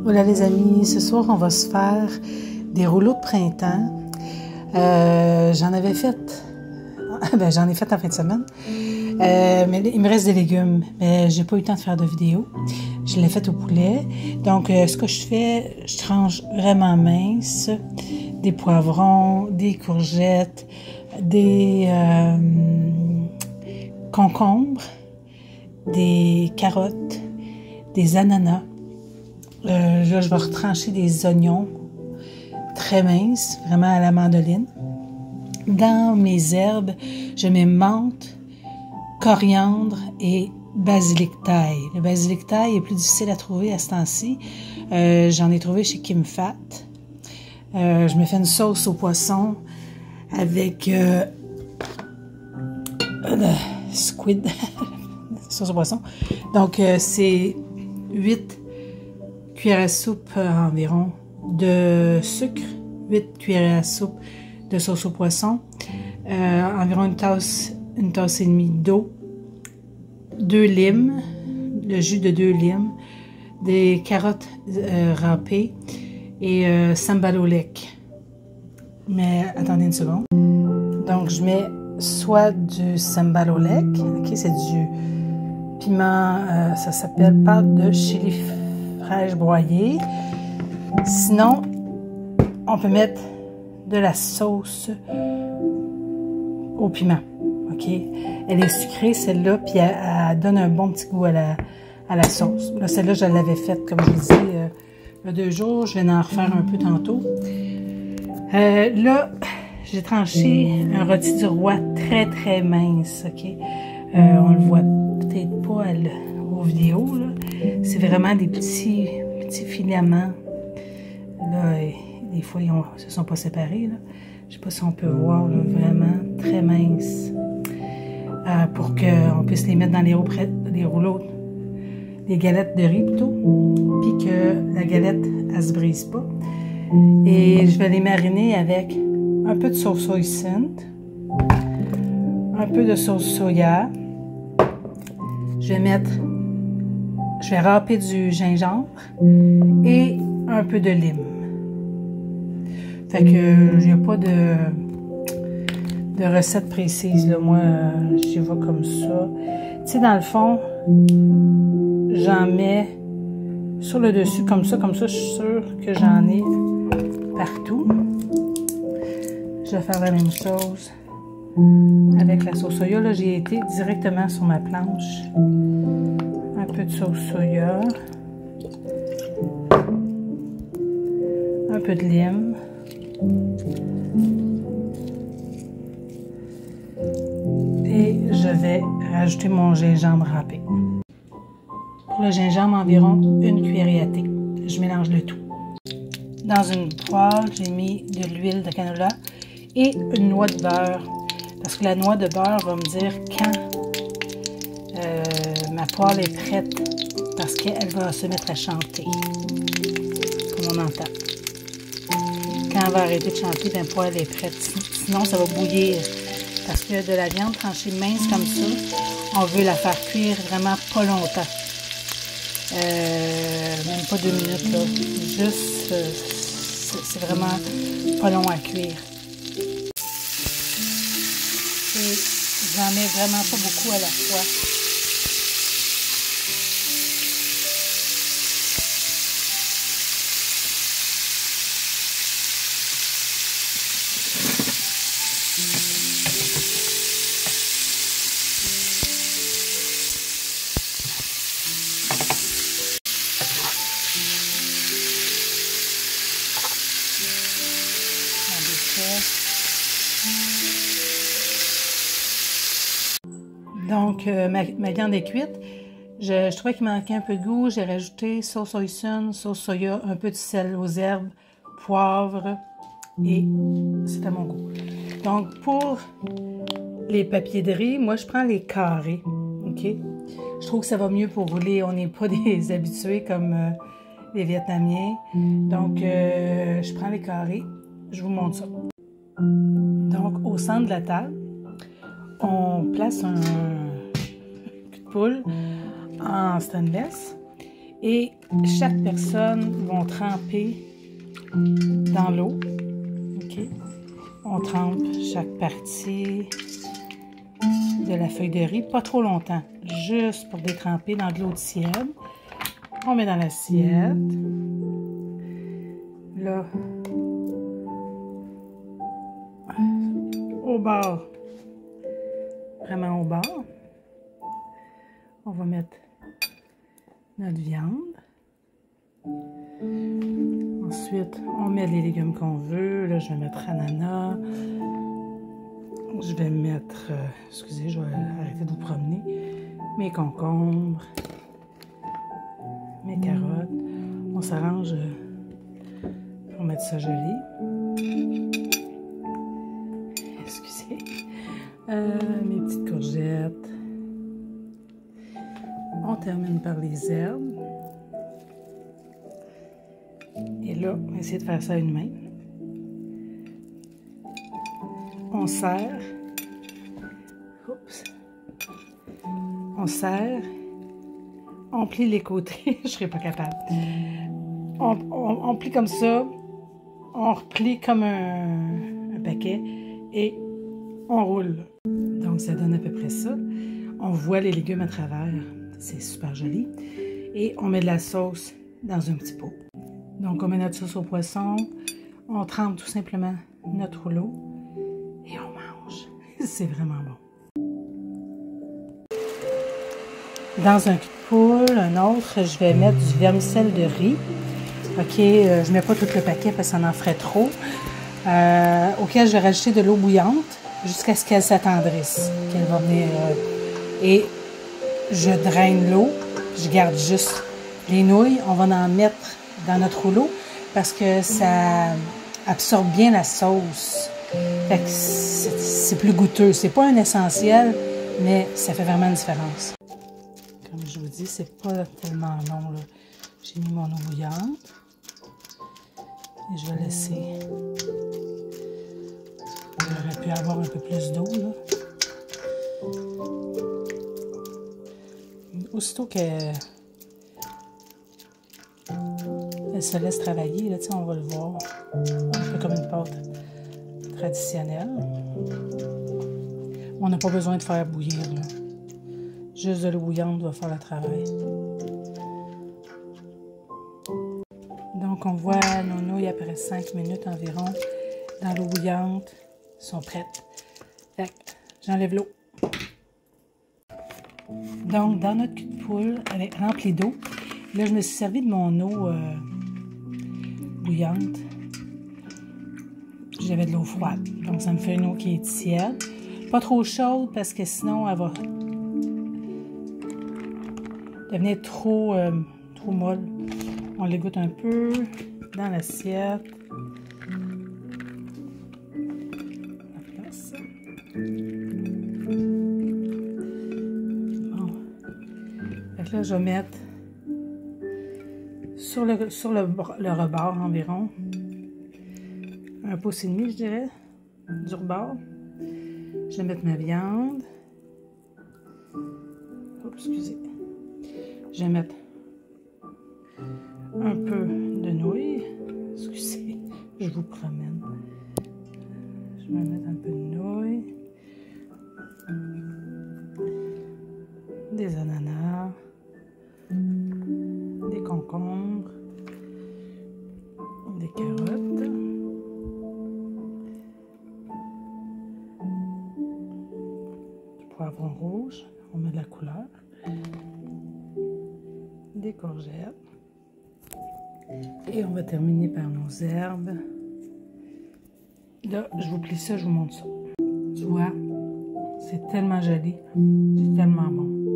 Voilà les amis, ce soir on va se faire des rouleaux de printemps. J'en avais fait, j'en ai fait en fin de semaine, mais il me reste des légumes, mais j'ai pas eu le temps de faire de vidéo. Je l'ai fait au poulet. Donc ce que je fais, je tranche vraiment mince, des poivrons, des courgettes, des concombres, des carottes, des ananas. Là, je vais retrancher des oignons très minces, vraiment à la mandoline. Dans mes herbes, je mets menthe, coriandre et basilic thaï. Le basilic thaï est plus difficile à trouver à ce temps-ci. J'en ai trouvé chez Kim Fat. Je me fais une sauce au poisson avec squid, sauce au poisson. Donc, c'est 8 cuillères à soupe environ de sucre, 8 cuillères à soupe de sauce au poisson, environ une tasse et demie d'eau, 2 limes, le jus de 2 limes, des carottes râpées et sambal au lait. Mais attendez une seconde. Donc je mets soit du sambal au lait, ok, c'est du piment, ça s'appelle pâte de chili fraîche broyée. Sinon, on peut mettre de la sauce au piment. OK? Elle est sucrée, celle-là, puis elle donne un bon petit goût à la sauce. Là, celle-là, je l'avais faite, comme je vous dis, il y a 2 jours. Je vais en refaire un peu tantôt. Là, j'ai tranché un rôti du roi très, très mince. OK? On le voit peut-être pas aux vidéos, là. C'est vraiment des petits filaments. Là, des fois, ils se sont pas séparés. Là. Je sais pas si on peut voir, là, vraiment très mince. Pour qu'on puisse les mettre dans les rouleaux, les galettes de riz plutôt, puis que la galette, elle se brise pas. Et je vais les mariner avec un peu de sauce hoisin, un peu de sauce soya. Je vais râper du gingembre et un peu de lime. Fait que il n'y a pas de recette précise, là. Moi, j'y vais comme ça. Tu sais, dans le fond, j'en mets sur le dessus comme ça, je suis sûre que j'en ai partout. Je vais faire la même chose avec la sauce soya. Là, j'ai été directement sur ma planche. Un peu de sauce soya. Un peu de lime. Et je vais rajouter mon gingembre râpé. Pour le gingembre, environ 1 cuillerée à thé. Je mélange le tout. Dans une poêle, j'ai mis de l'huile de canola et une noix de beurre. Parce que la noix de beurre va me dire quand ma poêle est prête. Parce qu'elle va se mettre à chanter. Comme on entend. Quand elle va arrêter de chanter, la poêle est prête. Sinon, ça va bouillir. Parce que de la viande tranchée mince comme ça, on veut la faire cuire vraiment pas longtemps. Même pas 2 minutes, là. Juste, c'est vraiment pas long à cuire. Et j'en mets vraiment pas beaucoup à la fois. Donc, ma viande est cuite. Je trouvais qu'il manquait un peu de goût. J'ai rajouté sauce hoisin, sauce soya, un peu de sel aux herbes, poivre et c'est à mon goût. Donc, pour les papiers de riz, moi, je prends les carrés. OK? Je trouve que ça va mieux pour rouler. On n'est pas des habitués comme les Vietnamiens. Donc, je prends les carrés. Je vous montre ça. Donc, au centre de la table, on place un cul de poule en stainless Et chaque personne va tremper dans l'eau. OK? On trempe chaque partie de la feuille de riz, pas trop longtemps, juste pour détremper dans de l'eau tiède. On met dans l'assiette. Là, au bord, vraiment au bord, on va mettre notre viande. Ensuite, on met les légumes qu'on veut. Là, je vais mettre ananas. Je vais mettre, excusez, je vais arrêter de vous promener, mes concombres, mes carottes. On s'arrange pour mettre ça joli. Excusez. Mes petites courgettes. On termine par les herbes. Et là, on va essayer de faire ça à une main. On serre. Oups. On serre. On plie les côtés. Je ne serais pas capable. On plie comme ça. On replie comme un paquet. Et on roule. Donc, ça donne à peu près ça. On voit les légumes à travers. C'est super joli. Et on met de la sauce dans un petit pot. Donc, on met notre sauce au poisson. On trempe tout simplement notre rouleau. Et on mange. C'est vraiment bon. Dans un cul de poule, un autre, je vais mettre du vermicelle de riz. OK, je ne mets pas tout le paquet parce que ça en ferait trop. Auquel je vais rajouter de l'eau bouillante jusqu'à ce qu'elle s'attendrisse. Qu'elle va venir. Et je draine l'eau. Je garde juste les nouilles. On va en mettre dans notre rouleau parce que ça absorbe bien la sauce. Fait que c'est plus goûteux. C'est pas un essentiel, mais ça fait vraiment une différence. Comme je vous dis, c'est pas tellement long, là. J'ai mis mon eau bouillante. Et je vais laisser. J'aurais pu avoir un peu plus d'eau, là. Aussitôt qu'elle se laisse travailler, là, on va le voir. Un peu comme une pâte traditionnelle. On n'a pas besoin de faire bouillir, là. Juste de l'eau bouillante va faire le travail. Donc, on voit nos nouilles après 5 minutes environ dans l'eau bouillante. Elles sont prêtes. J'enlève l'eau. Donc, dans notre cul de poule, elle est remplie d'eau. Là, je me suis servi de mon eau bouillante. J'avais de l'eau froide. Donc, ça me fait une eau qui est tiède. Pas trop chaude parce que sinon, elle va devenir trop molle. On l'égoutte un peu dans l'assiette. Bon. Fait que là, je vais mettre sur le rebord environ 1,5 pouce, je dirais, du rebord. Je vais mettre ma viande. Oh, excusez. Je vais mettre un peu de nouilles. Excusez, je vous promène. Je vais mettre un peu de nouilles. Des ananas. Des concombres. Des carottes. Du poivron rouge. On met de la couleur. Des courgettes. Et on va terminer par nos herbes. Là, je vous plie ça, je vous montre ça. Tu vois, c'est tellement joli. C'est tellement bon.